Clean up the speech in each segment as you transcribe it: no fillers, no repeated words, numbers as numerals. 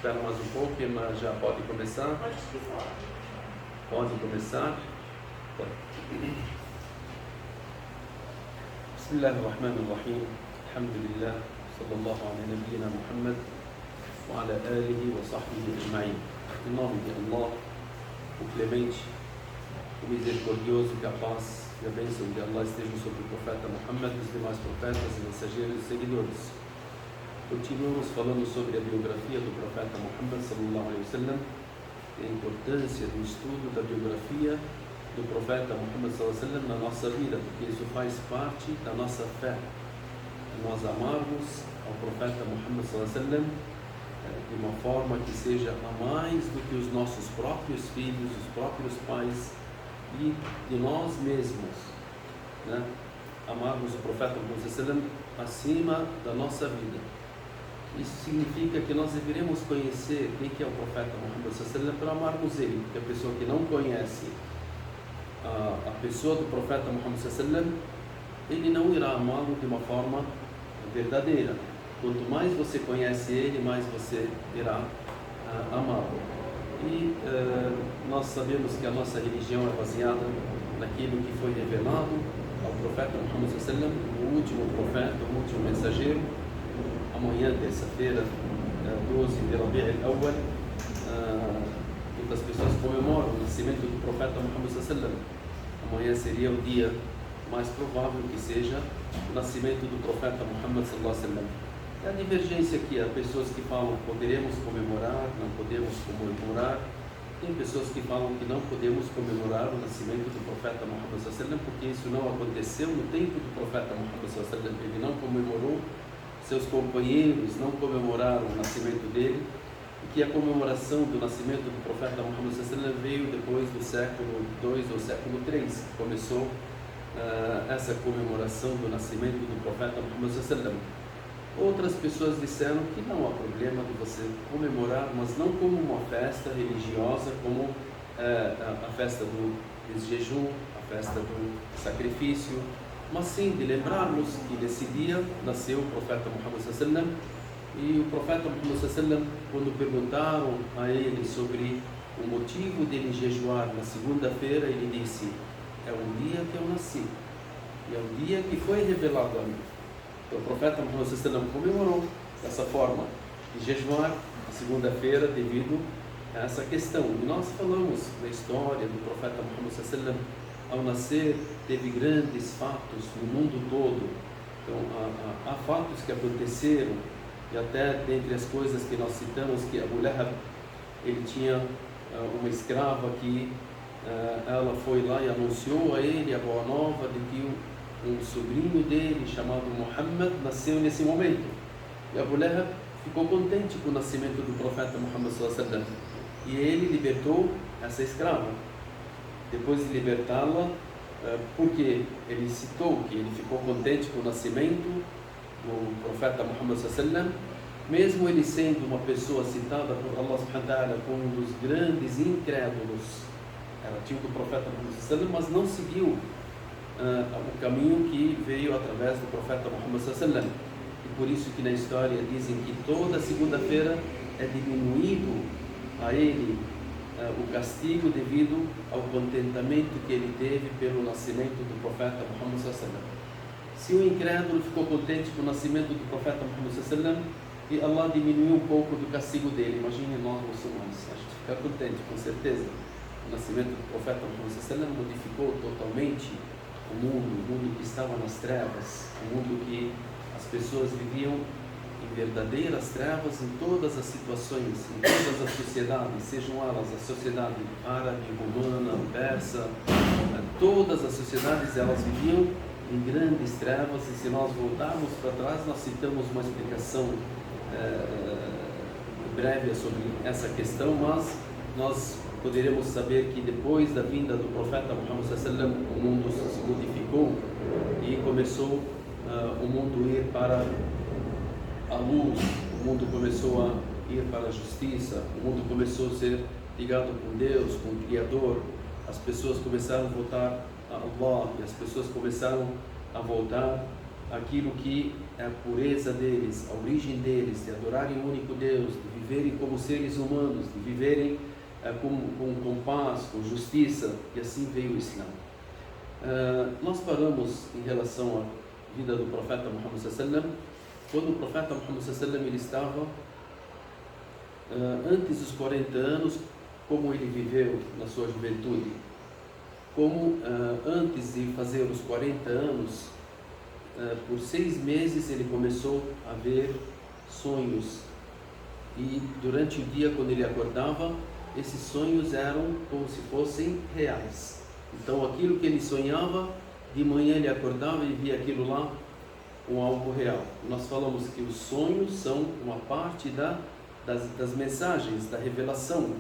espera mais um pouco, mas já pode começar? Pode começar? Pode. Bismillahirrahmanirrahim. Alhamdulillah. Sallallahu ala nabiyyina Muhammad wa ala alihi wa sahbihi ajma'in. Em nome de Allah, o clemente, o misericordioso, que a paz e a bênção de Allah estejam sobre o profeta Muhammad, os demais profetas e mensageiros e seguidores. Continuamos falando sobre a biografia do profeta Muhammad sallallahu alaihi wasallam e a importância do estudo da biografia do profeta Muhammad sallallahu alaihi wasallam na nossa vida, porque isso faz parte da nossa fé. Nós amarmos ao profeta Muhammad sallallahu alaihi wasallam de uma forma que seja a mais do que os nossos próprios filhos, os próprios pais e de nós mesmos, né? Amarmos o profeta Muhammad sallallahu alaihi wasallam acima da nossa vida. Isso significa que nós deveremos conhecer quem que é o profeta Muhammad sallallahu alaihi wasallam para amarmos ele, porque a pessoa que não conhece a pessoa do profeta Muhammad sallallahu alaihi wasallam, ele não irá amá-lo de uma forma verdadeira. Quanto mais você conhece ele, mais você irá amá-lo. E nós sabemos que a nossa religião é baseada naquilo que foi revelado ao profeta Muhammad sallallahu alaihi wasallam, o último profeta, o último mensageiro. Amanhã, terça-feira, 12 de Rabi' al-Awwal, muitas pessoas comemoram o nascimento do profeta Muhammad sallallahu alaihi wasallam. Amanhã seria o dia mais provável que seja o nascimento do profeta Muhammad sallallahu alaihi wasallam. A divergência aqui, há pessoas que falam que poderemos comemorar, não podemos comemorar. Tem pessoas que falam que não podemos comemorar o nascimento do profeta Muhammad sallallahu alaihi wasallam, porque isso não aconteceu no tempo do profeta Muhammad sallallahu alaihi wasallam. Ele não comemorou, seus companheiros não comemoraram o nascimento dele, e que a comemoração do nascimento do profeta Muhammad sallallahu alaihi wasallam veio depois do século II ou século III. Começou essa comemoração do nascimento do profeta Muhammad sallallahu alaihi wasallam. Outras pessoas disseram que não há problema de você comemorar, mas não como uma festa religiosa, como a festa do jejum, a festa do sacrifício, mas sim de lembrarmos que nesse dia nasceu o profeta Muhammad sallallahu alaihi wasallam. E o profeta Muhammad sallallahu alaihi wasallam, quando perguntaram a ele sobre o motivo dele jejuar na segunda-feira, ele disse: é o dia que eu nasci, e é o dia que foi revelado a mim. Então, o profeta Muhammad sallallahu alaihi wasallam comemorou dessa forma de jejuar na segunda-feira devido a essa questão. E nós falamos na história do profeta Muhammad sallallahu alaihi wasallam. Ao nascer, teve grandes fatos no mundo todo. Então, há fatos que aconteceram, e até dentre as coisas que nós citamos, que Abu Lahab, ele tinha uma escrava que ela foi lá e anunciou a ele a boa nova de que um sobrinho dele, chamado Muhammad, nasceu nesse momento. E Abu Lahab ficou contente com o nascimento do profeta Muhammad sallallahu alaihi wasallam, e ele libertou essa escrava. Depois de libertá-la, porque ele citou que ele ficou contente com o nascimento do profeta Muhammad sallallahu alaihi wasallam, mesmo ele sendo uma pessoa citada por Allah subhanahu wa ta'ala como um dos grandes incrédulos. Era tio do profeta Muhammad sallallahu alaihi wasallam, mas não seguiu o caminho que veio através do profeta Muhammad sallallahu alaihi wasallam. E por isso que na história dizem que toda segunda-feira é diminuído a ele o castigo devido ao contentamento que ele teve pelo nascimento do profeta Muhammad sallallahu alaihi wasallam. Se o incrédulo ficou contente com o nascimento do profeta Muhammad sallallahu alaihi wasallam, e Allah diminuiu um pouco do castigo dele, imagine nós muçulmanos, a gente fica contente, com certeza. O nascimento do profeta Muhammad sallallahu alaihi wasallam modificou totalmente o mundo que estava nas trevas, o mundo que as pessoas viviam em verdadeiras trevas em todas as situações, em todas as sociedades, sejam elas a sociedade árabe, romana, persa, todas as sociedades elas viviam em grandes trevas. E se nós voltarmos para trás, nós citamos uma explicação breve sobre essa questão, mas nós poderemos saber que depois da vinda do profeta Muhammad sallallahu alaihi wasallam, o mundo se modificou e começou o mundo a ir para a luz, o mundo começou a ir para a justiça, o mundo começou a ser ligado com Deus, com o Criador. As pessoas começaram a voltar a Allah, e as pessoas começaram a voltar àquilo que a pureza deles, a origem deles, de adorarem o único Deus, de viverem como seres humanos, de viverem com paz, com justiça, e assim veio o Islã. Nós paramos em relação à vida do profeta Muhammad sallallahu, quando o profeta Muhammad sallallahu ele estava antes dos 40 anos, como ele viveu na sua juventude, como antes de fazer os 40 anos, por 6 meses ele começou a ver sonhos, e durante o dia, quando ele acordava, esses sonhos eram como se fossem reais. Então aquilo que ele sonhava, de manhã ele acordava e via aquilo lá com algo real. Nós falamos que os sonhos são uma parte das mensagens, da revelação,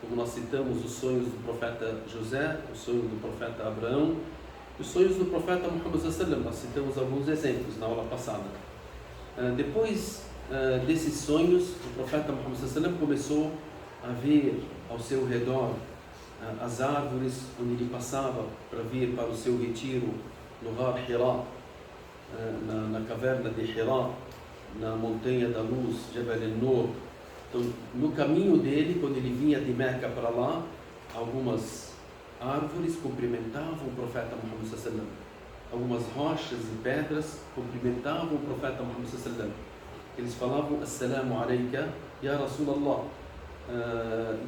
como nós citamos os sonhos do profeta José, os sonhos do profeta Abraão, os sonhos do profeta Muhammad sallallahu alaihi wasallam. Nós citamos alguns exemplos na aula passada. Depois desses sonhos, o profeta Muhammad sallallahu alaihi wasallam começou a ver ao seu redor as árvores onde ele passava para vir para o seu retiro no Ghar Hira, na caverna de Hira, na montanha da luz, Jabal al-Nur. Então, no caminho dele, quando ele vinha de Meca para lá, algumas árvores cumprimentavam o profeta Muhammad sallallahu alaihi wasallam. Algumas rochas e pedras cumprimentavam o profeta Muhammad sallallahu alaihi wasallam. Eles falavam: Assalamu alayka ya Rasulallah.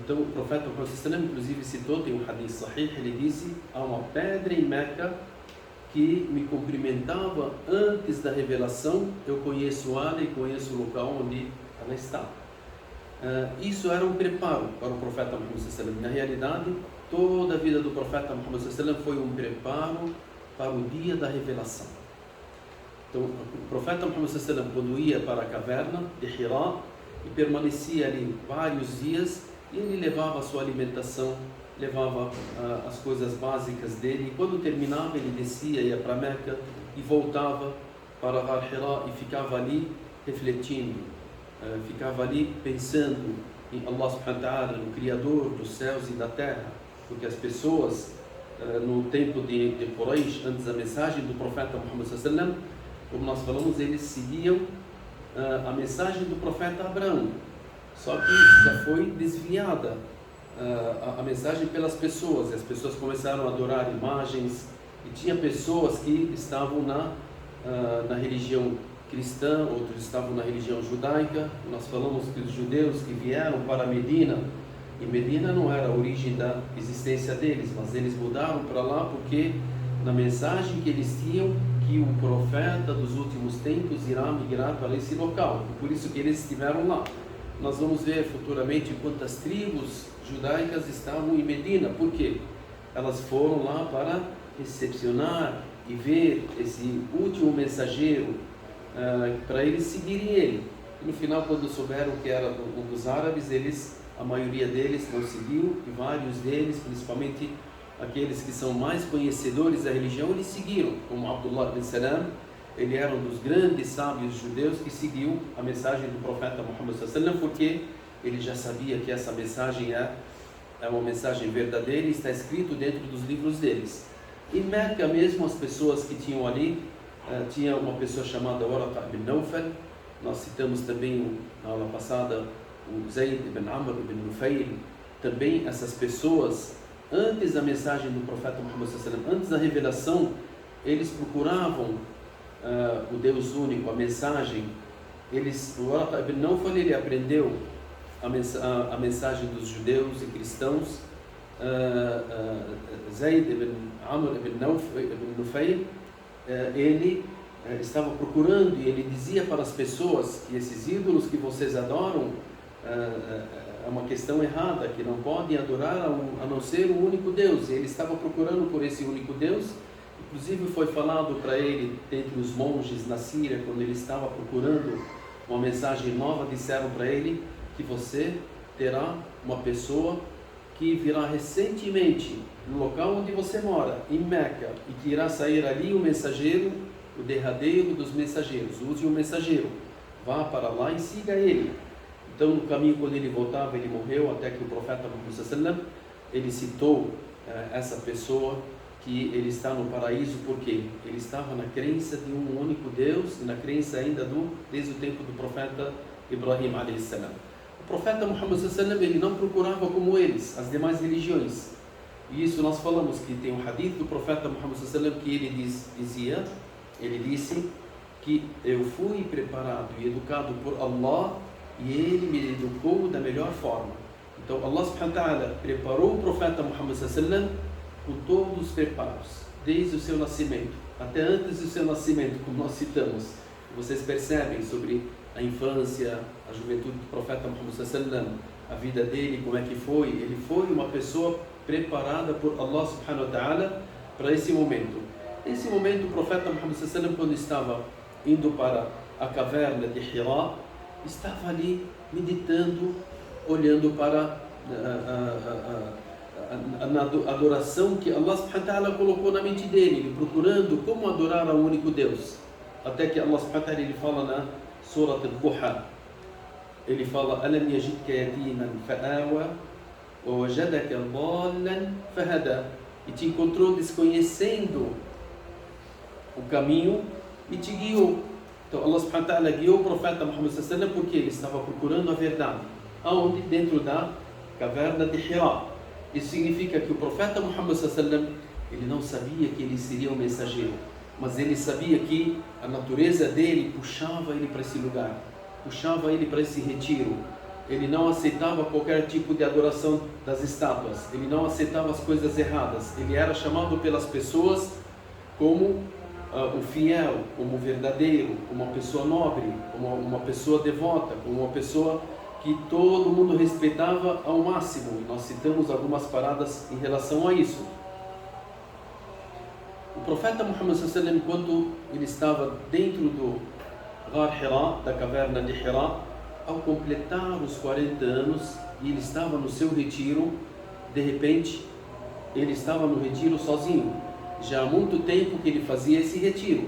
Então o profeta Muhammad sallallahu alaihi wasallam inclusive citou, tem um hadith sahih, ele disse: há uma pedra em Meca que me cumprimentava antes da revelação, eu conheço ela e conheço o local onde ela está. Isso era um preparo para o profeta Muhammad sallallahu alaihi wasallam. Na realidade, toda a vida do profeta Muhammad sallallahu alaihi wasallam foi um preparo para o dia da revelação. Então o profeta Muhammad sallallahu alaihi wasallam, quando ia para a caverna de Hira e permanecia ali vários dias, ele levava a sua alimentação, levava as coisas básicas dele, e quando terminava ele descia, ia para Meca e voltava para Ghar Hira e ficava ali refletindo, ficava ali pensando em Allah subhanahu wa ta'ala, no Criador dos céus e da terra, porque as pessoas no tempo de Quraysh, antes da mensagem do profeta Muhammad sallallahu alaihi wasallam, como nós falamos, eles seguiam a mensagem do profeta Abraão, só que já foi desviada a mensagem pelas pessoas, e as pessoas começaram a adorar imagens, e tinha pessoas que estavam na religião cristã, outros estavam na religião judaica. Nós falamos que os judeus que vieram para Medina, e Medina não era a origem da existência deles, mas eles mudaram para lá porque na mensagem que eles tinham, que o profeta dos últimos tempos irá migrar para esse local, e por isso que eles estiveram lá. Nós vamos ver futuramente quantas tribos judaicas estavam em Medina, porque elas foram lá para recepcionar e ver esse último mensageiro, para eles seguirem ele. E no final, quando souberam que era um dos árabes, a maioria deles não seguiu, e vários deles, principalmente aqueles que são mais conhecedores da religião, eles seguiram, como Abdullah bin Salam. Ele era um dos grandes sábios judeus que seguiu a mensagem do profeta Muhammad sallallahu alaihi wasallam, porque ele já sabia que essa mensagem é uma mensagem verdadeira e está escrito dentro dos livros deles. Em Meca mesmo, as pessoas que tinham ali, tinha uma pessoa chamada Waraqa ibn Nawfal. Nós citamos também na aula passada o Zayd ibn Amr ibn Nufail. Também essas pessoas, antes da mensagem do profeta Muhammad sallallahu alaihi wasallam, antes da revelação, eles procuravam o Deus único, a mensagem. O Waraqa ibn Nawfal, ele aprendeu a mensagem dos judeus e cristãos. Zayd ibn Amr ibn Nufail, ele estava procurando, e ele dizia para as pessoas que esses ídolos que vocês adoram é uma questão errada, que não podem adorar a não ser o único Deus. E ele estava procurando por esse único Deus. Inclusive foi falado para ele, dentre os monges na Síria, quando ele estava procurando uma mensagem nova, disseram para ele que você terá uma pessoa que virá recentemente no local onde você mora, em Meca, e que irá sair ali o mensageiro, o derradeiro dos mensageiros. Use o mensageiro, vá para lá e siga ele. Então no caminho, quando ele voltava, ele morreu, até que o profeta Muhammad sallallahu alaihi wasallam, ele citou essa pessoa que ele está no paraíso porque ele estava na crença de um único Deus e na crença ainda desde o tempo do profeta Ibrahim a.s. O profeta Muhammad s.a.w. ele não procurava como eles, as demais religiões. E isso nós falamos que tem um hadith do profeta Muhammad s.a.w. que ele disse que eu fui preparado e educado por Allah e ele me educou da melhor forma. Então Allah subhanahu wa ta'ala preparou o profeta Muhammad s.a.w. com todos os preparos, desde o seu nascimento, até antes do seu nascimento, como nós citamos. Vocês percebem sobre a infância, a juventude do profeta Muhammad s.a.w., a vida dele, como é que foi. Ele foi uma pessoa preparada por Allah subhanahu wa ta'ala para esse momento. Nesse momento, o profeta Muhammad s.a.w., quando estava indo para a caverna de Hira, estava ali meditando, olhando para a adoração que Allah subhanahu wa ta'ala colocou na mente dele, ele procurando como adorar ao único Deus. Até que Allah subhanahu wa ta'ala ele fala na Surah Al-Duha, ele fala: Alam yajidka yatiman fa'awa wa wajadaka dhallan fahada. E te encontrou desconhecendo o caminho e te guiou. Então Allah subhanahu wa ta'ala guiou o profeta Muhammad sallallahu alaihi wasallam porque ele estava procurando a verdade. Aonde? Dentro da caverna de Hira. Isso significa que o profeta Muhammad sallallahu alaihi wasallam ele não sabia que ele seria um mensageiro, mas ele sabia que a natureza dele puxava ele para esse lugar, puxava ele para esse retiro. Ele não aceitava qualquer tipo de adoração das estátuas, ele não aceitava as coisas erradas. Ele era chamado pelas pessoas como o fiel, como o verdadeiro, como uma pessoa nobre, como uma pessoa devota, como uma pessoa que todo mundo respeitava ao máximo. E nós citamos algumas paradas em relação a isso. O profeta Muhammad sallallahu alaihi wasallam, quando ele estava dentro do Ghar Hira, da caverna de Hira, ao completar os 40 anos, e ele estava no seu retiro, de repente, ele estava no retiro sozinho. Já há muito tempo que ele fazia esse retiro.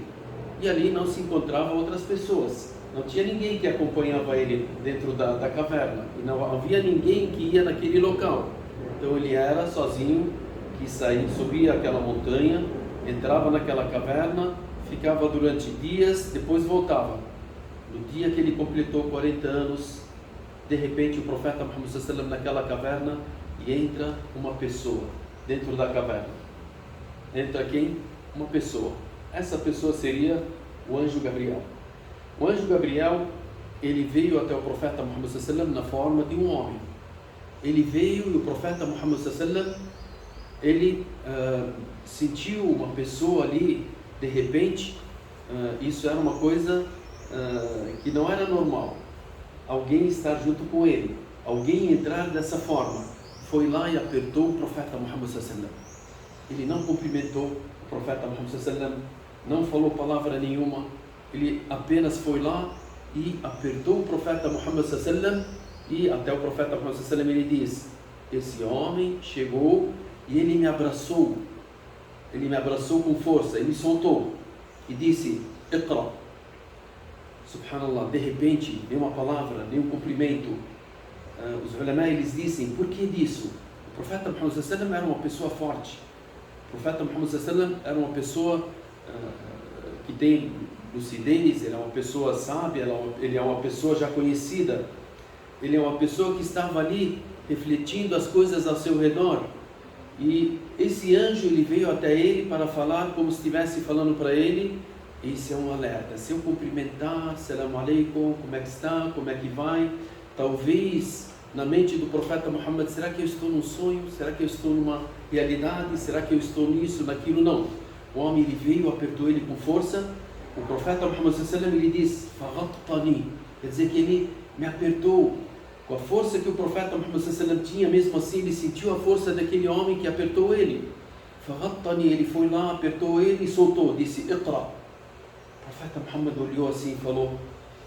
E ali não se encontravam outras pessoas. Não tinha ninguém que acompanhava ele dentro da caverna. E não havia ninguém que ia naquele local. Então ele era sozinho, que saía, subia aquela montanha, entrava naquela caverna, ficava durante dias, depois voltava. No dia que ele completou 40 anos, de repente o profeta Muhammad sallallahu alaihi wasallam naquela caverna e entra uma pessoa dentro da caverna. Entra quem? Uma pessoa. Essa pessoa seria o anjo Gabriel. O anjo Gabriel, ele veio até o profeta Muhammad sallallahu alaihi wasallam na forma de um homem. Ele veio e o profeta Muhammad sallallahu alaihi wasallam, ele sentiu uma pessoa ali, de repente, isso era uma coisa que não era normal. Alguém estar junto com ele, alguém entrar dessa forma. Foi lá e apertou o profeta Muhammad sallallahu alaihi wasallam. Ele não cumprimentou o profeta Muhammad sallallahu alaihi wasallam, não falou palavra nenhuma. Ele apenas foi lá e apertou o profeta Muhammad sallallahu alaihi wasallam, e até o profeta Muhammad sallallahu alaihi wasallam ele diz: esse homem chegou e ele me abraçou com força e me soltou e disse: Iqra. Subhanallah, de repente, nenhuma palavra, nenhum cumprimento. Os ulama eles dizem: por que disso? O profeta Muhammad sallallahu alaihi wasallam era uma pessoa forte. O profeta Muhammad sallallahu alaihi wasallam era uma pessoa que tem lucidez, ele é uma pessoa sábia, ele é uma pessoa já conhecida, ele é uma pessoa que estava ali refletindo as coisas ao seu redor. E esse anjo ele veio até ele para falar, como se estivesse falando para ele: esse é um alerta, se eu cumprimentar, salam aleikum, como é que está, como é que vai, talvez na mente do profeta Muhammad: será que eu estou num sonho? Será que eu estou numa realidade? Será que eu estou nisso, naquilo? Não. O homem ele veio, apertou ele com força. O profeta Muhammad sallallahu alaihi wasallam ele diz: faghattani, quer dizer que ele me apertou. Com a força que o profeta Muhammad sallallahu alaihi wasallam tinha, mesmo assim ele sentiu a força daquele homem que apertou ele. Faghattani, ele foi lá, apertou ele e soltou, disse: Iqra. O profeta Muhammad olhou assim e falou: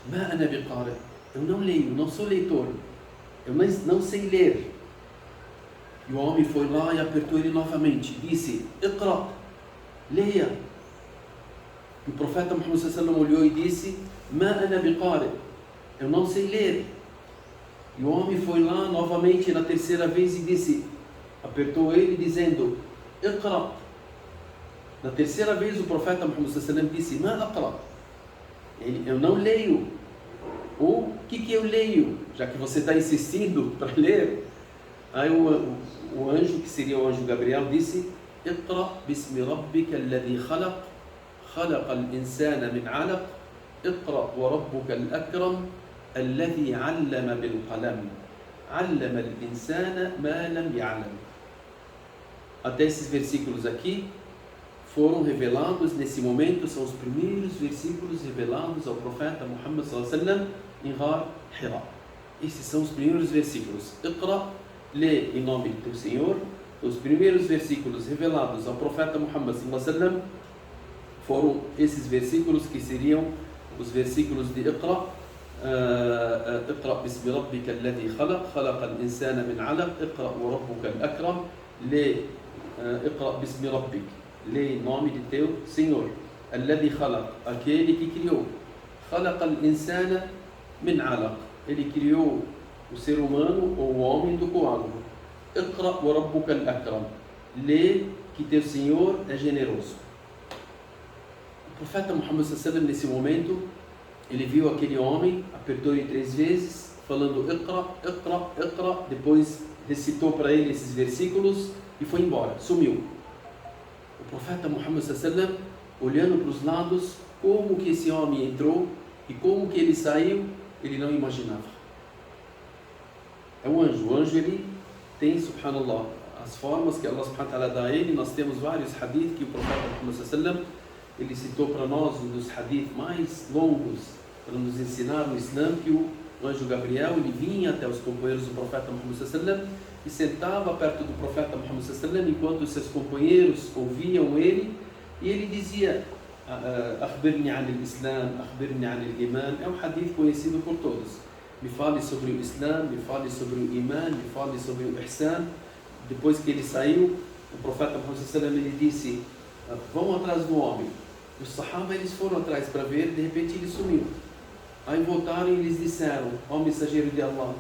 Ma ana biqari, eu não leio, não sou leitor, eu não sei ler. E o homem foi lá e apertou ele novamente, disse: Iqra, leia. E o profeta Muhammad sallallahu alaihi wasallam olhou e disse: Ma ana biqari, eu não sei ler. E o homem foi lá novamente na terceira vez e disse, apertou ele dizendo: Iqra, Na terceira vez o profeta Muhammad sallallahu alaihi wasallam disse: "Ma aqra", eu não leio. Ou o que eu leio? Já que você está insistindo para ler. Aí o anjo, que seria o anjo Gabriel, disse: "Iqra bismi rabbika alladhi khalaq, khalaqa al-insana min 'alaq, iqra wa rabbuka al-akram, alladhi 'allama bil qalam, 'allama al-insana ma lam ya'lam." Até esses versículos aqui foram revelados nesse momento, são os primeiros versículos revelados ao profeta Muhammad sallallahu alaihi wasallam em Ghar Hira. Esses são os primeiros versículos. Iqra, lê em nome do teu Senhor. Os primeiros versículos revelados ao profeta Muhammad sallallahu alaihi wasallam foram esses versículos que seriam os versículos de Iqra. Iqra bismi rabbika alladhi khalaq, khalaqa al-insana min 'alaq, iqra wa rabbuka al-akram. Lê Iqra bismi rabbik, lê em nome de teu Senhor. Alladhi khalaq, aquele que criou. Khalaqa al-insana min 'alaq, ele criou o ser humano ou o homem do coágulo. Iqra wa rabbuka al-akram, lê que teu Senhor é generoso. O profeta Muhammad sallallahu alaihi wasallam, nesse momento, ele viu aquele homem, apertou-lhe 3 vezes, falando Iqra, Iqra, Iqra, depois recitou para ele esses versículos e foi embora, sumiu. O profeta Muhammad sallallahu alaihi wasallam, olhando para os lados, como que esse homem entrou e como que ele saiu, ele não imaginava. É o anjo ele tem, subhanallah, as formas que Allah subhanahu wa ta'ala dá a ele. Nós temos vários hadith que o profeta Muhammad sallallahu alaihi wasallam, ele citou para nós um dos hadith mais longos para nos ensinar o Islã, que o anjo Gabriel, ele vinha até os companheiros do profeta Muhammad sallallahu alaihi wasallam e sentava perto do profeta Muhammad sallallahu alaihi wasallam enquanto os seus companheiros ouviam ele, e ele dizia: "Akhbirni 'an al-Islam, akhbirni 'an al-Iman." É um hadith conhecido por todos. Me fale sobre o Islã, me fale sobre o Iman, me fale sobre o Ihsan. Depois que ele saiu, o profeta Muhammad sallallahu alaihi wasallam, ele disse: "Vão atrás do homem." Os sahaba, eles foram atrás para ver, de repente ele sumiu. Aí voltaram e eles disseram: "Ó mensageiro de Allah,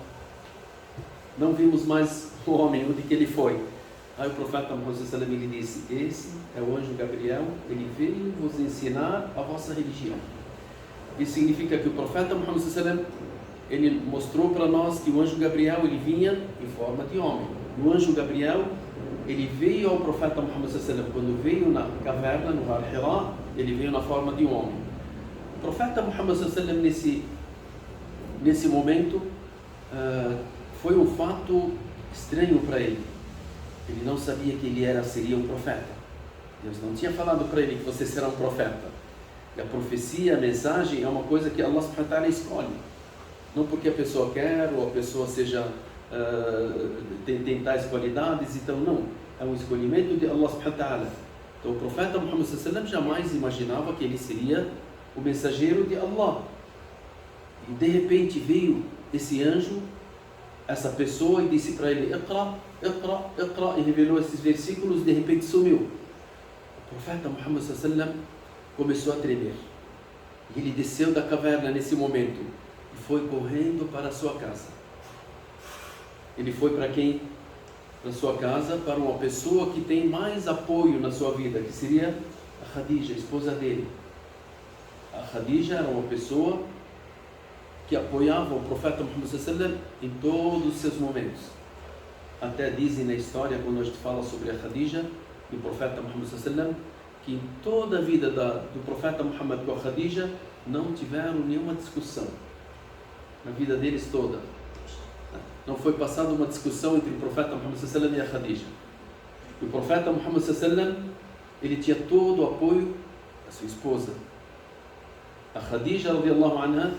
não vimos mais o homem, onde que ele foi?" Aí o profeta Muhammad sallallahu alaihi wasallam, ele disse: "Esse é o anjo Gabriel, ele veio vos ensinar a vossa religião." Isso significa que o profeta Muhammad sallallahu alaihi wasallam, ele mostrou para nós que o anjo Gabriel, ele vinha em forma de homem. O anjo Gabriel, ele veio ao profeta Muhammad sallallahu alaihi wasallam quando veio na caverna, no Ghar Hira, ele veio na forma de um homem. O profeta Muhammad sallallahu alaihi wasallam, nesse momento, foi um fato estranho para ele. Ele não sabia que ele seria um profeta. Deus não tinha falado para ele que você será um profeta. E a profecia, a mensagem, é uma coisa que Allah subhanahu wa ta'ala escolhe. Não porque a pessoa quer ou a pessoa tem tais qualidades, então não. É um escolhimento de Allah subhanahu wa ta'ala. Então o profeta Muhammad sallallahu alaihi wasallam jamais imaginava que ele seria o mensageiro de Allah. E de repente veio esse anjo, essa pessoa, e disse para ele: "Iqra, Iqra, Iqra", e revelou esses versículos. De repente sumiu. O profeta Muhammad sallallahu alaihi wasallam começou a tremer. E ele desceu da caverna nesse momento e foi correndo para a sua casa. Ele foi para quem? Para a sua casa, para uma pessoa que tem mais apoio na sua vida, que seria a Khadija, a esposa dele. A Khadija era uma pessoa que apoiava o profeta Muhammad sallallahu alaihi wasallam em todos os seus momentos. Até dizem na história, quando a gente fala sobre a Khadija e o profeta Muhammad sallallahu alaihi wasallam, que em toda a vida do profeta Muhammad com a Khadija não tiveram nenhuma discussão. Na vida deles toda. Não foi passada uma discussão entre o profeta Muhammad sallallahu alaihi wasallam e a Khadija. E o profeta Muhammad sallallahu alaihi wasallam, ele tinha todo o apoio da sua esposa. A Khadija, radiyallahu anha,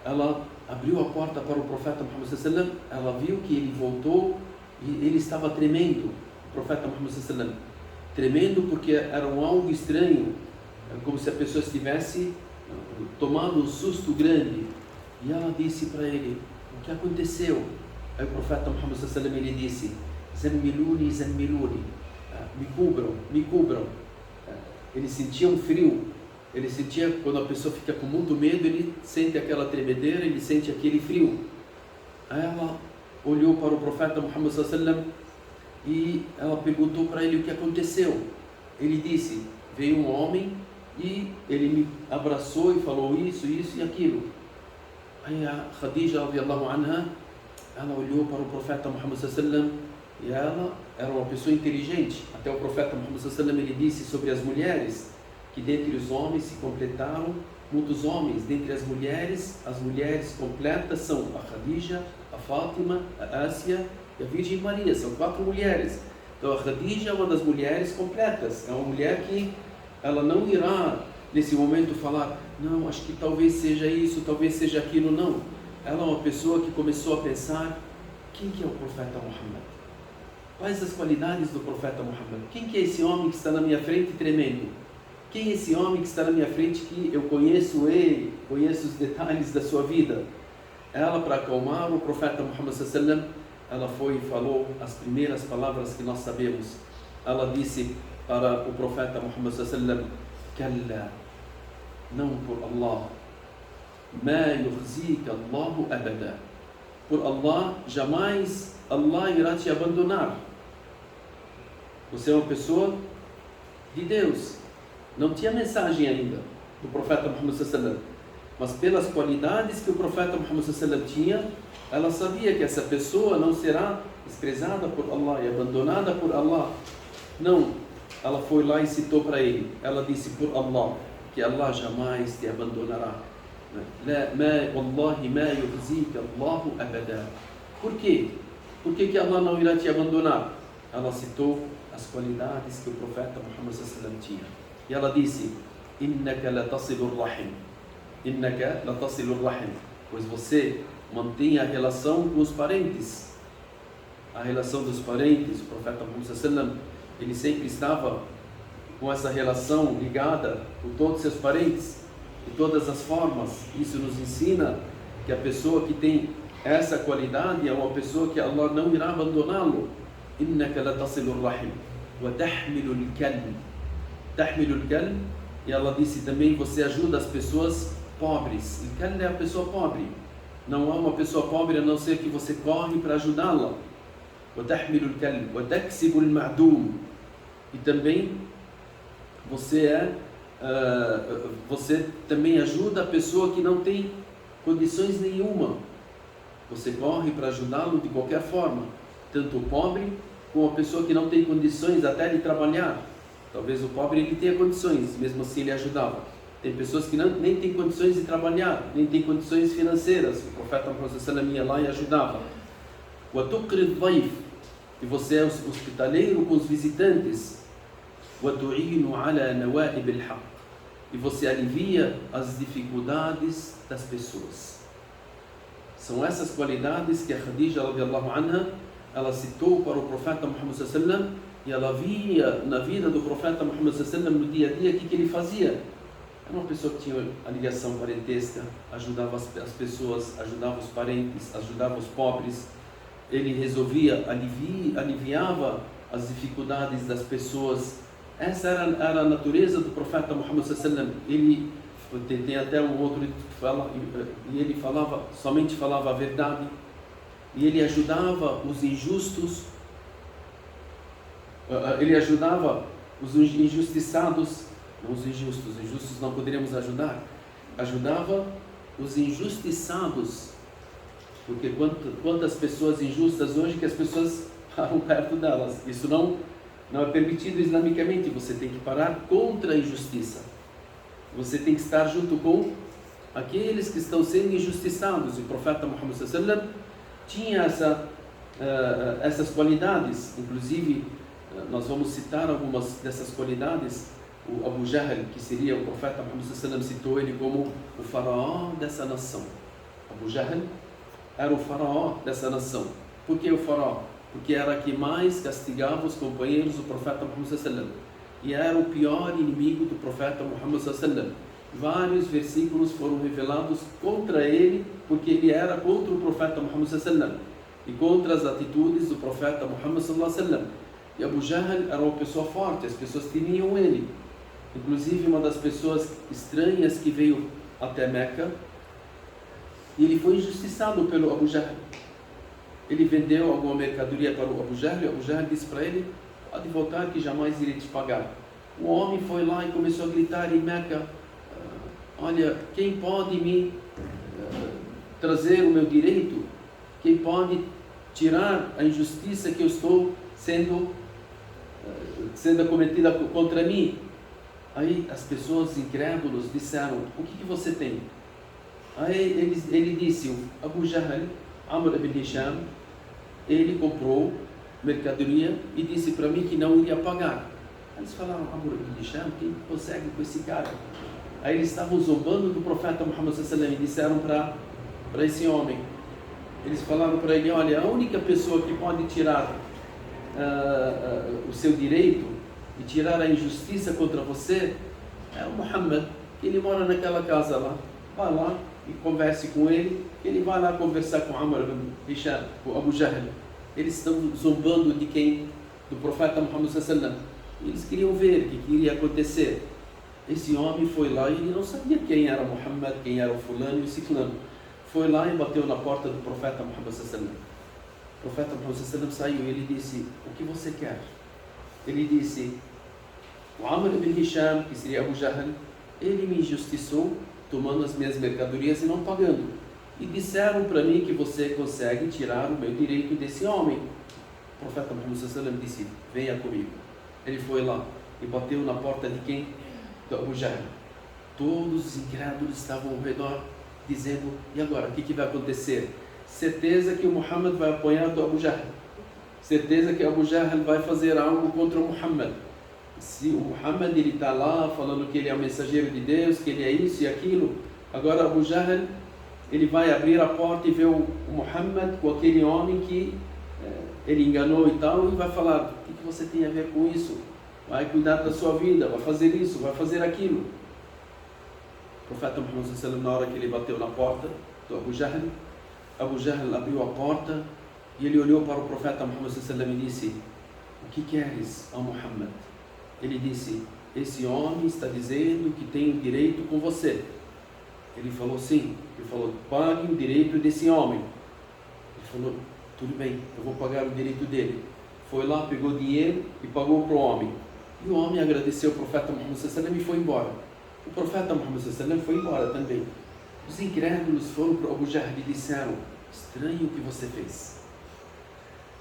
ela abriu a porta para o profeta Muhammad sallallahu alaihi wasallam, ela viu que ele voltou e ele estava tremendo, o profeta Muhammad sallallahu alaihi wasallam, tremendo porque era algo estranho, como se a pessoa estivesse tomando um susto grande. E ela disse para ele: "O que aconteceu?" Aí o profeta Muhammad sallallahu alaihi wasallam, ele disse: "Zammiluni, zammiluni", me cubram, me cubram. Ele sentia um frio. Ele sentia, quando a pessoa fica com muito medo, ele sente aquela tremedeira, ele sente aquele frio. Aí ela olhou para o profeta Muhammad sallallahu alaihi wasallam e ela perguntou para ele o que aconteceu. Ele disse: veio um homem e ele me abraçou e falou isso e aquilo. Aí a Khadija, radiyallahu anha, ela olhou para o profeta Muhammad sallallahu alaihi wasallam e ela era uma pessoa inteligente. Até o profeta Muhammad sallallahu alaihi wasallam, ele disse sobre as mulheres que dentre os homens se completaram muitos homens. Dentre as mulheres completas são a Khadija, a Fátima, a Ásia e a Virgem Maria. São 4 mulheres. Então a Khadija é uma das mulheres completas. É uma mulher que ela não irá nesse momento falar, não, acho que talvez seja isso, talvez seja aquilo. Não. Ela é uma pessoa que começou a pensar, quem que é o profeta Muhammad? Quais as qualidades do profeta Muhammad? Quem que é esse homem que está na minha frente tremendo? Quem é esse homem que está na minha frente que eu conheço ele, conheço os detalhes da sua vida? Ela, para acalmar o profeta Muhammad sallallahu alaihi wasallam, ela foi e falou as primeiras palavras que nós sabemos. Ela disse para o profeta Muhammad sallallahu alaihi wasallam, Kalla, não por Allah, ma yukhzika Allahu abada. Por Allah, jamais Allah irá te abandonar. Você é uma pessoa de Deus. Não tinha mensagem ainda do profeta Muhammad sallallahu alaihi wasallam, mas pelas qualidades que o profeta Muhammad sallallahu alaihi wasallam tinha, ela sabia que essa pessoa não será desprezada por Allah e abandonada por Allah. Não, ela foi lá e citou para ele. Ela disse por Allah, que Allah jamais te abandonará. Wallahi ma yukhzika Allahu abada. Por quê? Por que Allah não irá te abandonar? Ela citou as qualidades que o profeta Muhammad sallallahu alaihi wasallam tinha. E ela disse, Innaka latasilur rahim. Innaka latasilur rahim. Pois você mantém a relação com os parentes. A relação dos parentes, o profeta Muhammad sallallahu alaihi wasallam, ele sempre estava com essa relação ligada com todos os seus parentes, de todas as formas. Isso nos ensina que a pessoa que tem essa qualidade é uma pessoa que Allah não irá abandoná-lo. Innaka latasilur rahim. Wa tahmilul kalb. Tahmilul kalb. E ela disse também, você ajuda as pessoas pobres. E kalb é a pessoa pobre. Não há uma pessoa pobre a não ser que você corre para ajudá-la. Wa tahmilul kalb. Wa taksibul ma'dum. E também você também ajuda a pessoa que não tem condições nenhuma. Você corre para ajudá-lo de qualquer forma, tanto o pobre como a pessoa que não tem condições até de trabalhar. Talvez o pobre ele tenha condições, mesmo assim ele ajudava. Tem pessoas que nem têm condições de trabalhar, nem têm condições financeiras. O profeta Muhammad sallallahu alaihi wasallam ia lá e ajudava. Wa tuqrid dhaif. E você é hospitaleiro com os visitantes. Wa tu'inu ala nawa'ib al-haq. E você alivia as dificuldades das pessoas. São essas qualidades que a Khadija radiyallahu anha, ela citou para o profeta Muhammad sallallahu alaihi wasallam, e ela via na vida do profeta Muhammad sallallahu alaihi wasallam no dia a dia o que ele fazia. Era uma pessoa que tinha a ligação parentesca, ajudava as pessoas, ajudava os parentes, ajudava os pobres. Ele resolvia, aliviava as dificuldades das pessoas. Essa era a natureza do profeta Muhammad sallallahu alaihi wasallam. Ele tem até um outro que fala, e ele somente falava a verdade, e ele ajudava os injustos, ele ajudava os injustiçados, não os injustos não poderíamos ajudava os injustiçados, porque quantas pessoas injustas hoje que as pessoas param perto delas. Isso não é permitido islamicamente. Você tem que parar contra a injustiça. Você tem que estar junto com aqueles que estão sendo injustiçados. E o profeta Muhammad sallallahu alaihi wasallam tinha essas qualidades. Inclusive, nós vamos citar algumas dessas qualidades. O Abu Jahl, que seria o profeta Muhammad sallallahu alaihi wasallam, citou ele como o faraó dessa nação. Abu Jahl era o faraó dessa nação. Por que o faraó? Porque era que mais castigava os companheiros do profeta Muhammad sallallahu alaihi wasallam. E era o pior inimigo do profeta Muhammad sallallahu alaihi wasallam. Vários versículos foram revelados contra ele, porque ele era contra o profeta Muhammad sallallahu alaihi wasallam e contra as atitudes do profeta Muhammad sallallahu alaihi wasallam. E Abu Jahl era uma pessoa forte, as pessoas temiam ele. Inclusive, uma das pessoas estranhas que veio até Meca, e ele foi injustiçado pelo Abu Jahl. Ele vendeu alguma mercadoria para o Abu Jahl, e o Abu Jahl disse para ele, pode voltar que jamais irei te pagar. O homem foi lá e começou a gritar em Meca: olha, quem pode me trazer o meu direito? Quem pode tirar a injustiça que eu estou sendo cometida contra mim? Aí as pessoas incrédulas disseram: o que você tem? Aí ele disse: o Abu Jahl, Amr ibn Hisham, ele comprou mercadoria e disse para mim que não iria pagar. Aí eles falaram: Amr ibn Hisham, quem consegue com esse cara? Aí eles estavam zombando do profeta Muhammad sallallahu alaihi wasallam e disseram para esse homem, eles falaram para ele: olha, a única pessoa que pode tirar o seu direito e tirar a injustiça contra você é o Muhammad, que ele mora naquela casa lá. Vai lá e converse com ele. Ele vai lá conversar com Amr ibn Hisham, com Abu Jahl. Eles estão zombando de quem? Do profeta Muhammad sallallahu alaihi wasallam. Eles queriam ver o que iria acontecer. Esse homem foi lá e ele não sabia quem era Muhammad, quem era o fulano e o ciclano. Foi lá e bateu na porta do profeta Muhammad sallallahu alaihi wasallam. O profeta Muhammad sallallahu alaihi wasallam saiu e ele disse: o que você quer? Ele disse: o Amr ibn Hisham, que seria Abu Jahl, ele me injustiçou tomando as minhas mercadorias e não pagando. E disseram para mim que você consegue tirar o meu direito desse homem. O profeta Muhammad sallallahu alaihi wasallam disse: venha comigo. Ele foi lá e bateu na porta de quem? Do Abu Jahl. Todos os incrédulos estavam ao redor dizendo: e agora, o que vai acontecer? Certeza que o Muhammad vai apoiar o Abu Jahl. Certeza que o Abu Jahl vai fazer algo contra o Muhammad. Se o Muhammad está lá falando que ele é o mensageiro de Deus, que ele é isso e aquilo, agora Abu Jahl, ele vai abrir a porta e ver o Muhammad com aquele homem que ele enganou e tal, e vai falar: o que você tem a ver com isso? Vai cuidar da sua vida, vai fazer isso, vai fazer aquilo. O profeta Muhammad sallallahu alaihi wasallam, na hora que ele bateu na porta do Abu Jahl abriu a porta e ele olhou para o profeta Muhammad sallallahu alaihi wasallam e disse: o que queres, ó Muhammad? Ele disse: esse homem está dizendo que tem um direito com você. Ele falou: sim. Ele falou: pague o direito desse homem. Ele falou: tudo bem, eu vou pagar o direito dele. Foi lá, pegou dinheiro e pagou para o homem. E o homem agradeceu o profeta Muhammad sallallahu alaihi wasallam e foi embora. O profeta Muhammad sallallahu alaihi wasallam foi embora também. Os incrédulos foram para Abu Jahl e disseram: estranho o que você fez.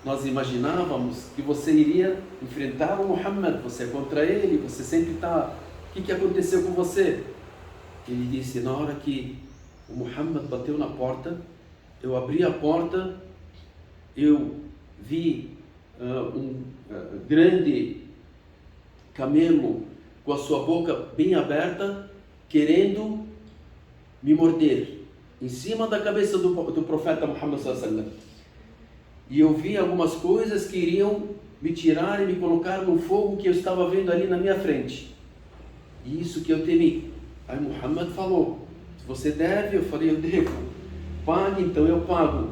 Nós imaginávamos que você iria enfrentar o Muhammad, você é contra ele, você sempre está... O que aconteceu com você? Ele disse: na hora que o Muhammad bateu na porta, eu abri a porta, eu vi um grande camelo com a sua boca bem aberta, querendo me morder, em cima da cabeça do profeta Muhammad sallallahu alaihi wasallam. E eu vi algumas coisas que iriam me tirar e me colocar no fogo que eu estava vendo ali na minha frente. E isso que eu temi. Aí Muhammad falou: você deve? Eu falei: eu devo. Pague, então eu pago.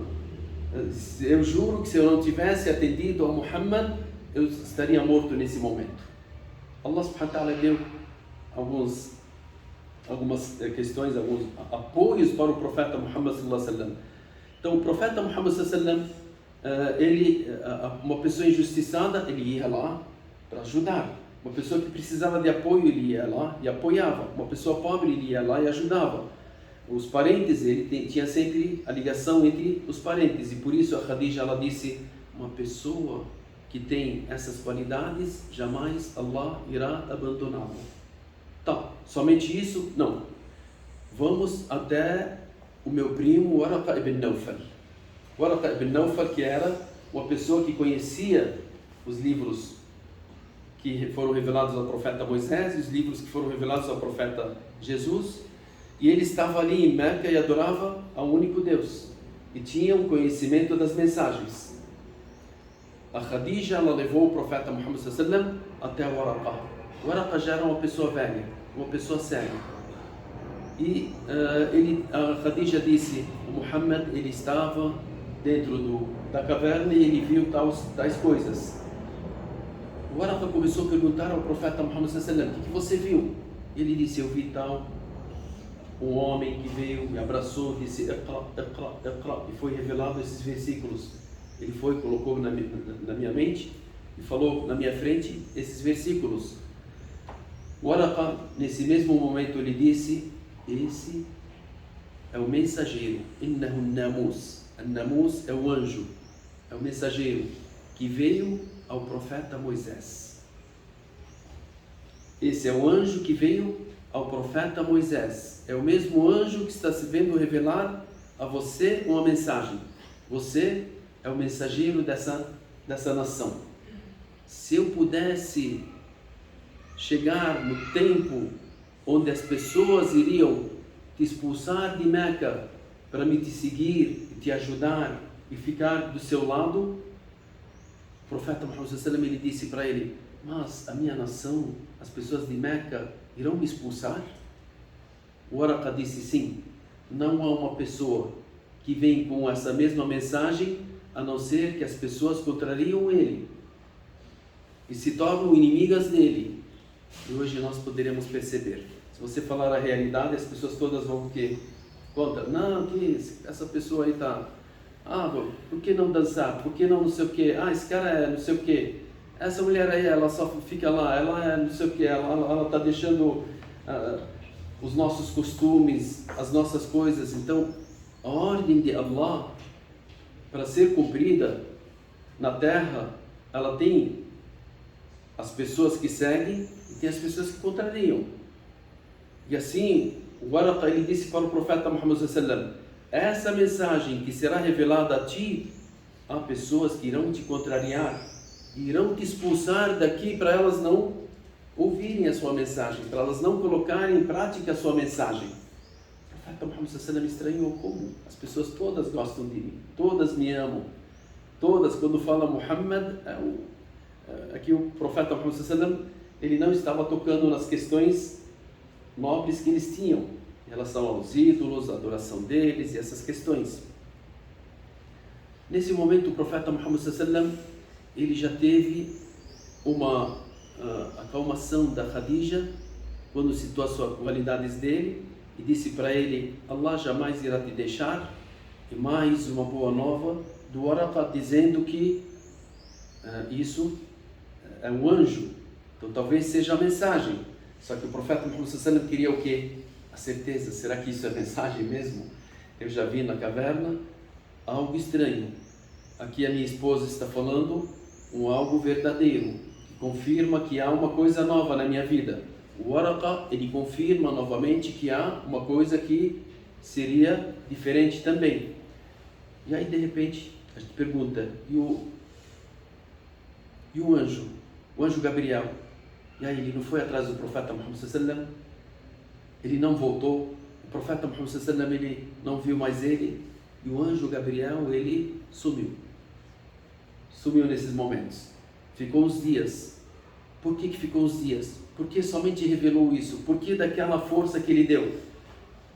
Eu juro que se eu não tivesse atendido a Muhammad, eu estaria morto nesse momento. Allah subhanahu wa ta'ala deu algumas questões, alguns apoios para o profeta Muhammad sallallahu alaihi wasallam. Então o profeta Muhammad sallallahu alaihi wasallam, uma pessoa injustiçada, ele ia lá para ajudar. Uma pessoa que precisava de apoio, ele ia lá e apoiava. Uma pessoa pobre, ele ia lá e ajudava. Os parentes, ele tinha sempre a ligação entre os parentes. E por isso a Khadija, ela disse: uma pessoa que tem essas qualidades, jamais Allah irá abandoná-lo. Tá, somente isso? Não. Vamos até o meu primo Waraqa ibn Nawfal. Waraqa ibn Nawfal, que era uma pessoa que conhecia os livros que foram revelados ao profeta Moisés e os livros que foram revelados ao profeta Jesus, e ele estava ali em Meca e adorava ao único Deus e tinha um conhecimento das mensagens. A Khadija, ela levou o profeta Muhammad sallallahu alaihi wasallam até o Waraqa. O Waraqa já era uma pessoa velha, uma pessoa séria. E a Khadija disse: o Muhammad, ele estava dentro da caverna e ele viu tais coisas. O Waraqa começou a perguntar ao profeta Muhammad sallallahu alaihi wasallam: o que você viu? Ele disse: eu vi tal, um homem que veio, me abraçou, disse: Iqra, Iqra, Iqra, e foi revelado esses versículos. Ele foi, colocou na minha mente e falou na minha frente esses versículos. Waraqa, nesse mesmo momento, ele disse: esse é o mensageiro. Innahu namus. Namus é o anjo, é o mensageiro que veio ao profeta Moisés. Esse é o anjo que veio ao profeta Moisés. É o mesmo anjo que está se vendo revelar a você uma mensagem. Você é o mensageiro dessa nação. Se eu pudesse chegar no tempo onde as pessoas iriam te expulsar de Meca para me te seguir e te ajudar e ficar do seu lado, o profeta Muhammad sallallahu alaihi wasallam, ele disse para ele: mas a minha nação, as pessoas de Meca irão me expulsar? O Waraqa disse: sim, não há uma pessoa que vem com essa mesma mensagem a não ser que as pessoas contrariam ele e se tornam inimigas dele. E hoje nós poderemos perceber, se você falar a realidade, as pessoas todas vão o quê? Contra. Não, que essa pessoa aí está... por que não dançar? Por que não sei o quê? Esse cara é não sei o quê. Essa mulher aí, ela só fica lá, ela é não sei o quê. Ela está deixando os nossos costumes, as nossas coisas. Então, a ordem de Allah, para ser cumprida na terra, ela tem as pessoas que seguem e tem as pessoas que contrariam. E assim, o Waraqa, ele disse para o profeta Muhammad sallallahu alaihi wasallam: essa mensagem que será revelada a ti, há pessoas que irão te contrariar, irão te expulsar daqui para elas não ouvirem a sua mensagem, para elas não colocarem em prática a sua mensagem. O profeta Muhammad sallallahu alaihi wasallam estranhou: como? As pessoas todas gostam de mim, todas me amam, todas, quando fala Muhammad, aqui o profeta Muhammad sallallahu alaihi wasallam, ele não estava tocando nas questões nobres que eles tinham em relação aos ídolos, a adoração deles e essas questões. Nesse momento, o profeta Muhammad sallallahu alaihi wasallam, ele já teve uma acalmação da Khadija quando citou as qualidades dele e disse para ele: Allah jamais irá te deixar. E mais uma boa nova do Waraqa, dizendo que isso é um anjo, então talvez seja a mensagem. Só que o profeta Muhammad sallallahu alaihi wasallam queria o quê? A certeza. Será que isso é mensagem mesmo? Eu já vi na caverna algo estranho. Aqui a minha esposa está falando algo verdadeiro, que confirma que há uma coisa nova na minha vida. O Waraqa, ele confirma novamente que há uma coisa que seria diferente também. E aí, de repente, a gente pergunta: e o anjo? O anjo Gabriel? E aí, ele não foi atrás do profeta Muhammad sallallahu alaihi wasallam? Ele não voltou? O profeta Muhammad sallallahu alaihi wasallam, ele não viu mais ele? E o anjo Gabriel, ele sumiu. Sumiu nesses momentos. Ficou uns dias. Por que ficou uns dias? Porque somente revelou isso. Porque daquela força que ele deu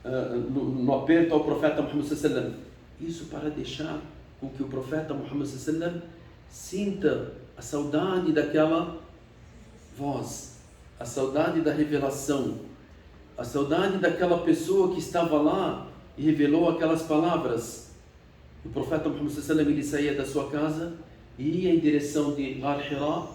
no aperto ao profeta Muhammad sallallahu alaihi wasallam. Isso para deixar com que o profeta Muhammad sallallahu alaihi wasallam sinta a saudade daquela voz, a saudade da revelação, a saudade daquela pessoa que estava lá e revelou aquelas palavras. O profeta Muhammad sallallahu alaihi wasallam, ele saía da sua casa e ia em direção de Ghar Hira,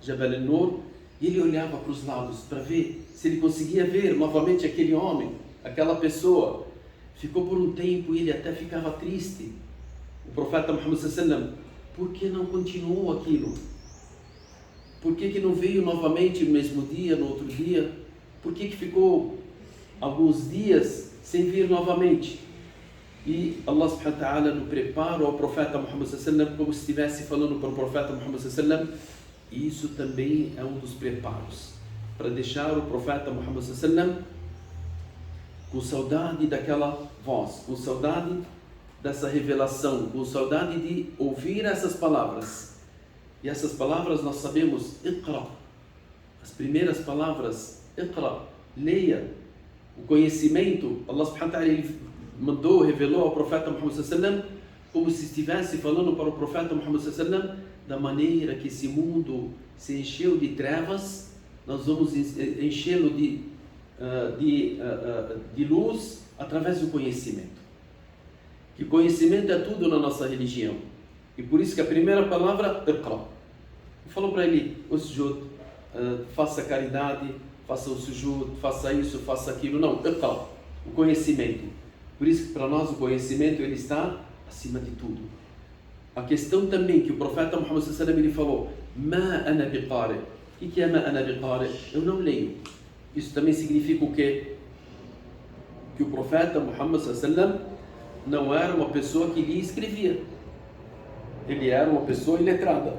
Jabal al-Nur, e ele olhava para os lados para ver se ele conseguia ver novamente aquele homem, aquela pessoa. Ficou por um tempo e ele até ficava triste. O profeta Muhammad sallallahu alaihi wasallam: por que não continuou aquilo? Por que não veio novamente no mesmo dia, no outro dia? Por que ficou alguns dias sem vir novamente? E Allah subhanahu wa ta'ala no preparo ao profeta Muhammad sallallahu alaihi wasallam, como se estivesse falando para o profeta Muhammad sallallahu alaihi wasallam. Isso também é um dos preparos para deixar o profeta Muhammad sallallahu alaihi wasallam com saudade daquela voz, com saudade dessa revelação, com saudade de ouvir essas palavras. E essas palavras nós sabemos: Iqra. As primeiras palavras: Iqra, leia. O conhecimento, Allah subhanahu wa ta'ala, ele mandou, revelou ao profeta Muhammad sallallahu alaihi wasallam, como se estivesse falando para o profeta Muhammad sallallahu alaihi wasallam: da maneira que esse mundo se encheu de trevas, nós vamos enchê-lo de luz através do conhecimento. Que o conhecimento é tudo na nossa religião. E por isso que a primeira palavra, Iqra. Falou para ele: Usjud, faça caridade, faça o sujud, faça isso, faça aquilo. Não, iqra, o conhecimento. Por isso que para nós o conhecimento ele está acima de tudo. A questão também que o profeta Muhammad sallallahu alaihi wasallam ele falou: Ma ana biqari. O que é ma ana biqari? Eu não leio. Isso também significa o quê? Que o profeta Muhammad sallallahu alaihi wasallam não era uma pessoa que lia e escrevia. Ele era uma pessoa iletrada.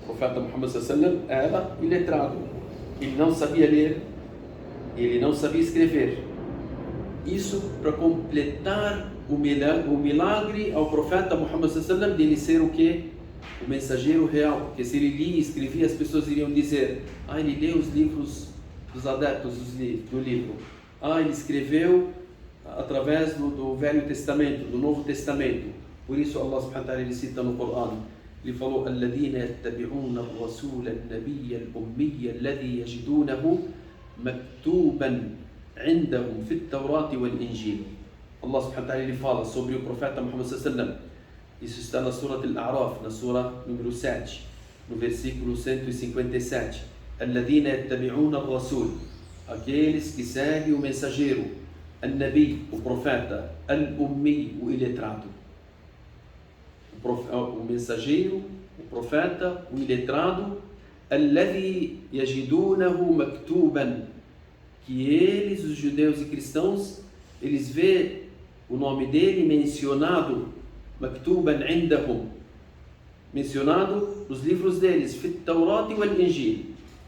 O profeta Muhammad sallallahu alaihi wasallam era iletrado. Ele não sabia ler, ele não sabia escrever. Isso para completar o milagre ao profeta Muhammad sallallahu alaihi wasallam de ele ser o quê? O mensageiro real. Porque se ele lia e escrevia, as pessoas iriam dizer: ele leu os livros dos adeptos do livro. Ele escreveu através do Velho Testamento, do Novo Testamento. Por isso Allah subhanahu wa ta'ala ele cita no Corão. Ele falou: "Alladhina yattabi'una ar-rasula an-nabiyya al-ummiyya alladhi yajidunahu maktuban 'indahum fi at-Tawrat wal-Injil." Allah subhanahu wa ta'ala ele fala sobre o profeta Muhammad sallallahu alaihi wasallam. Isso está na Surah Al-A'raf, na Surah número 7, no versículo 157. "Alladhina yattabi'una ar-rasul", aqueles que seguem o mensageiro, An-Nabi, o profeta, Al-Ummi, o iletrado. O mensageiro, o profeta, o iletrado, Alladhi yajidunahu maktuban, que eles, os judeus e cristãos, eles vê o nome dele mencionado, maktuban indahum, mencionado nos livros deles, fit Tawrat wal Injil,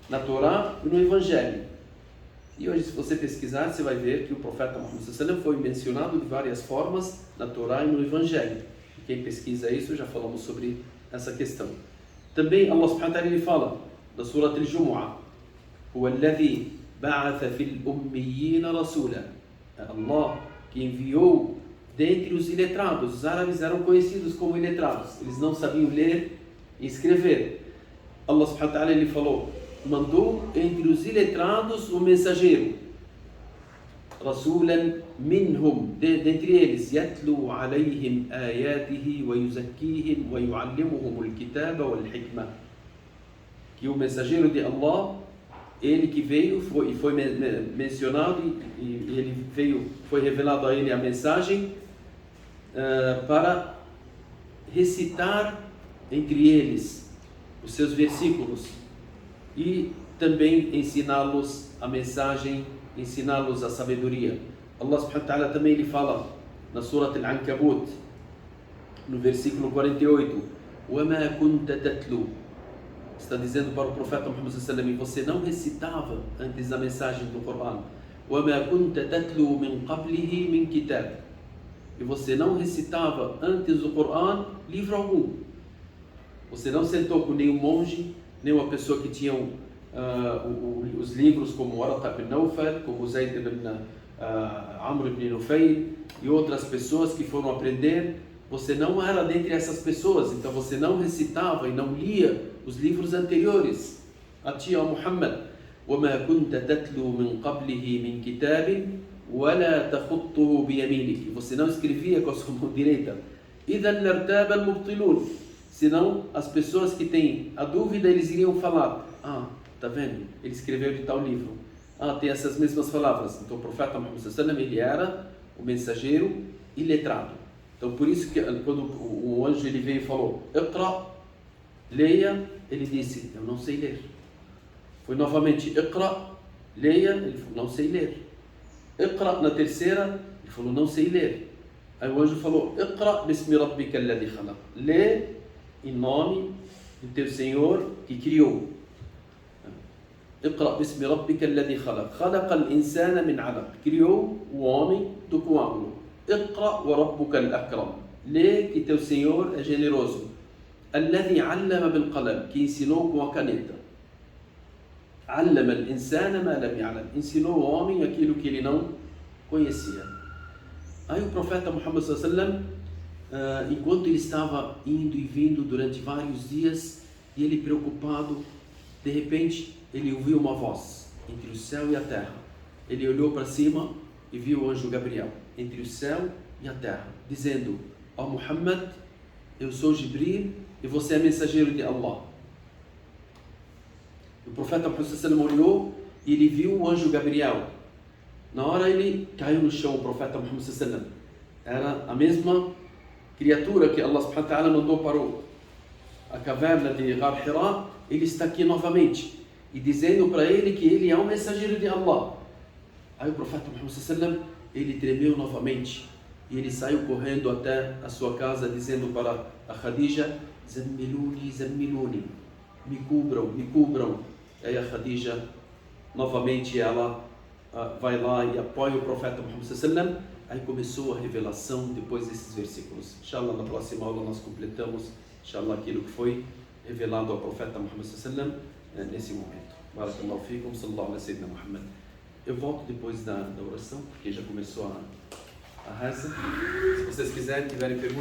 na Torá e no Evangelho. E hoje, se você pesquisar, você vai ver que o profeta Muhammad sallallahu alaihi wasallam foi mencionado de várias formas na Torá e no Evangelho. Quem pesquisa isso, já falamos sobre essa questão. Também Allah subhanahu wa ta'ala ele fala na Surah Al-Jumu'ah: "Huwa alladhi ba'atha fil ummiyina rasula." Allah que enviou dentre os iletrados. Os árabes eram conhecidos como iletrados. Eles não sabiam ler e escrever. Allah subhanahu wa ta'ala ele falou: mandou entre os iletrados o mensageiro, rasulan minhum, dentre eles, yatlu alayhim ayatihi wa yuzakkihim wa yuallimuhum al-kitaba wal-hikmah. Que o mensageiro de Allah, ele que veio, foi mencionado e ele veio, foi revelado a ele a mensagem para recitar entre eles os seus versículos e também ensiná-los a mensagem, ensiná-los a sabedoria. Allah subhanahu wa ta'ala também ele fala na Surah Al-Ankabut, no versículo 48, وَمَا كُنْتَ تَتْلُو, está dizendo para o profeta Muhammad sallallahu alaihi wasallam: você não recitava antes da mensagem do Corão, وَمَا كُنْتَ تَتْلُو مِنْ قَبْلِهِ مِنْ كِتَابٍ, e você não recitava antes do Corão livro algum. Você não sentou com nenhum monge, nenhuma pessoa que tinha os livros como Waraq ibn Nawfal, como Zayd ibn Amr ibn Nufayl e outras pessoas que foram aprender. Você não era dentre essas pessoas, então você não recitava e não lia os livros anteriores a ti, ó Muhammad. وَمَا كُنْتَ تَتْلُو مِنْ قَبْلِهِ مِنْ كِتَابٍ وَلَا تَخُطُّهُ بِيَمِينِكِ, você não escrevia com a sua mão direita. إِذَا لَارْتَابَ الْمُبْطِلُونَ, senão as pessoas que têm a dúvida, eles iriam falar: tá vendo? Ele escreveu de tal livro. Tem essas mesmas palavras. Então o profeta Muhammad sallallahu alaihi wasallam, ele era o mensageiro iletrado. Então por isso que quando o anjo ele veio e falou: "Iqra", leia, ele disse: "Eu não sei ler". Foi novamente: "Iqra", leia, ele falou: "Não sei ler". "Iqra", na terceira, ele falou: "Não sei ler". Aí o anjo falou: "Iqra bismi rabbika alladhi khalaq", lê em nome do teu Senhor que criou. "Iqra bismi rabbika alladhi khalaq, khalaqa al-insana min 'alaq", criou o homem do coágulo. "Iqra wa rabbuka al-akram", lê que teu Senhor é generoso. "Alladhi 'allama bil qalam", que ensinou com a caneta. "'Allama al-insana ma lam ya'lam", ensinou o homem aquilo que ele não conhecia. Aí o profeta Muhammad sallallahu alaihi wasallam, enquanto ele estava indo e vindo durante vários dias, e ele preocupado, de repente ele ouviu uma voz entre o céu e a terra. Ele olhou para cima e viu o anjo Gabriel entre o céu e a terra, dizendo: "Ó Muhammad, eu sou Jibril e você é mensageiro de Allah". O profeta Muhammad olhou e ele viu o anjo Gabriel. Na hora ele caiu no chão, o profeta Muhammad. Era a mesma criatura que Allah subhanahu wa ta'ala mandou para a caverna de Ghar Hira. Ele está aqui novamente e dizendo para ele que ele é um mensageiro de Allah. Aí o profeta Muhammad ele tremeu novamente e ele saiu correndo até a sua casa dizendo para a Khadija: Zammiluni, Zammiluni, me cubram, me cubram. Aí a Khadija novamente ela vai lá e apoia o profeta Muhammad. Aí começou a revelação depois desses versículos. Inshallah, na próxima aula nós completamos, inshallah, aquilo que foi revelado ao profeta Muhammad nesse momento. Barakallahu fikum, sallallahu alaihi sayyidina Muhammad. Eu volto depois da oração, porque já começou a reza. Se vocês quiserem, tiverem perguntas,